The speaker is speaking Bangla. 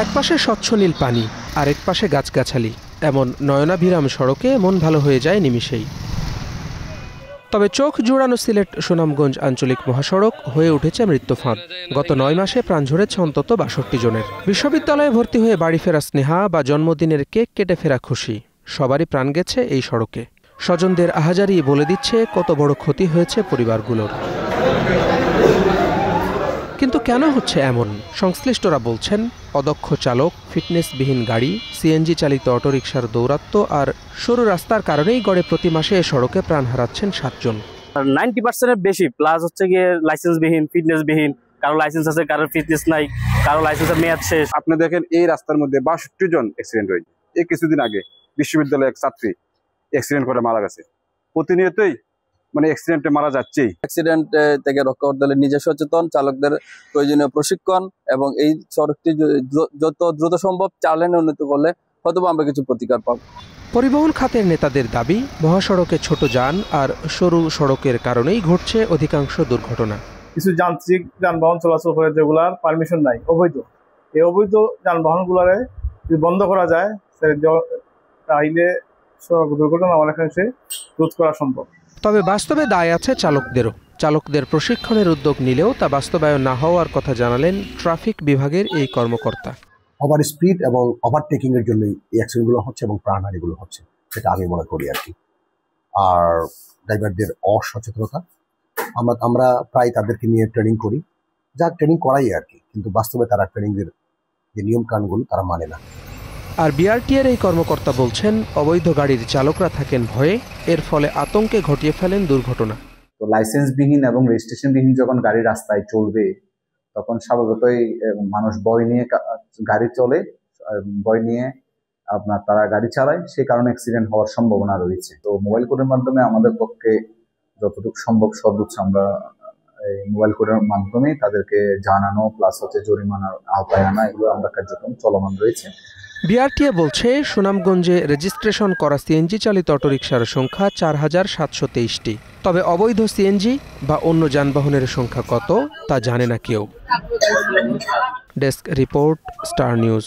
একপাশে স্বচ্ছ নীল পানি, আরেক পাশে গাছগাছালি, এমন নয়নাভিরাম সড়কে মন ভালো হয়ে যায় নিমিষেই। তবে চোখ জোড়ানো সিলেট সুনামগঞ্জ আঞ্চলিক মহাসড়ক হয়ে উঠেছে মৃত্যুফাঁদ। গত ৯ মাসে প্রাণ ঝরেছে অন্তত ৬২ জনের। বিশ্ববিদ্যালয়ে ভর্তি হয়ে বাড়ি ফেরা স্নেহা বা জন্মদিনের কেক কেটে ফেরা খুশি, সবারই প্রাণ গেছে এই সড়কে। স্বজনদের আহাজারি বলে দিচ্ছে কত বড় ক্ষতি হয়েছে পরিবারগুলোর। কিন্তু কেন হচ্ছে এমন? সংশ্লিষ্টরা বলছেন অদক্ষ চালক, ফিটনেসবিহীন গাড়ি, সিএনজি চালিত অটোরিকশার দৌরাত্ম্য আর সরু রাস্তার কারণেই গড়ে প্রতি মাসে এ সড়কে প্রাণ হারাচ্ছেন ৭ জন। 90%-এর বেশি প্লাস হচ্ছে গিয়ে লাইসেন্সবিহীন, ফিটনেসবিহীন, কারো লাইসেন্স আছে, কারো ফিটনেস নাই, কারো লাইসেন্সের মেয়াদ শেষ। আপনি দেখেন এই রাস্তার মধ্যে ৬২ জন অ্যাক্সিডেন্ট হয়েছে। এই কিছুদিন আগে বিশ্ববিদ্যালয়ের এক ছাত্রী অ্যাক্সিডেন্ট করে মারা গেছে। প্রতিনিয়তই অ্যাক্সিডেন্টে মারা যাচ্ছেই। অ্যাক্সিডেন্ট থেকে রক্ষা করতে হলে নিজে সচেতন, চালকদের প্রয়োজনীয় প্রশিক্ষণ এবং এই সড়কটি যত দ্রুত সম্ভব চালানো উন্নত করলে হয়তো আমরা কিছু প্রতিকার পাব। পরিবহন খাতের নেতাদের দাবি, মহাসড়কে ছোট যান আর সরু সড়কের কারণেই ঘটছে অধিকাংশ দুর্ঘটনা। কিছু যান্ত্রিক যানবাহন চলাচল করে যেগুলার পারমিশন নাই, অবৈধ, এই অবৈধ যানবাহনগুলারে যদি বন্ধ করা যায় তাহলে সড়ক দুর্ঘটনা অনেকাংশে রোধ করা সম্ভব। তবে বাস্তবে দায় আছে চালকদেরও। চালকদের প্রশিক্ষণের উদ্যোগ নিলেও তা বাস্তবায়ন না হওয়ার কথা জানালেন ট্রাফিক বিভাগের এই কর্মকর্তা। ওভার স্পিড এবং ওভারটেকিং এর জন্যই এই অ্যাক্সিডেন্টগুলো হচ্ছে এবং প্রাণহানিগুলো হচ্ছে, সেটা আমি মনে করি আর কি। আর ড্রাইভারদের অসচেতনতা, আমরা প্রায় তাদেরকে নিয়ে ট্রেনিং করি, যা ট্রেনিং করাই আর কি, কিন্তু বাস্তবে তারা ট্রেনিংয়ের যে নিয়ম কানুনগুলো তারা মানে না। আর বিআরটিএর এই কর্মকর্তা বলছেন অবৈধ গাড়ির চালকরা থাকেন ভয়ে, এর ফলে আতঙ্কে ঘটিয়ে ফেলেন দুর্ঘটনা। তো লাইসেন্সবিহীন এবং রেজিস্ট্রেশনবিহীন যখন গাড়ি রাস্তায় চলবে তখন স্বাভাবিকতই মানুষ ভয় নিয়ে গাড়ি চলে, ভয় নিয়ে তারা গাড়ি চালায়, সেই কারণে অ্যাক্সিডেন্ট হওয়ার সম্ভাবনা রয়েছে। তো মোবাইল কোডের মাধ্যমে আমাদের পক্ষে যতটুকু সম্ভব সর্বোচ্চ আমরা মোবাইল কোডের মাধ্যমে তাদেরকে জানানো প্লাস হচ্ছে জরিমানার আওতায় আনা, এগুলো আমরা কার্যক্রম চলমান রয়েছে। বিআরটিএ বলছে সুনামগঞ্জে রেজিস্ট্রেশন করা সিএনজি চালিত অটোরিকশার সংখ্যা ৪,৭২৩টি। তবে অবৈধ সিএনজি বা অন্য যানবাহনের সংখ্যা কত তা জানে না কেউ। Desk report, star news.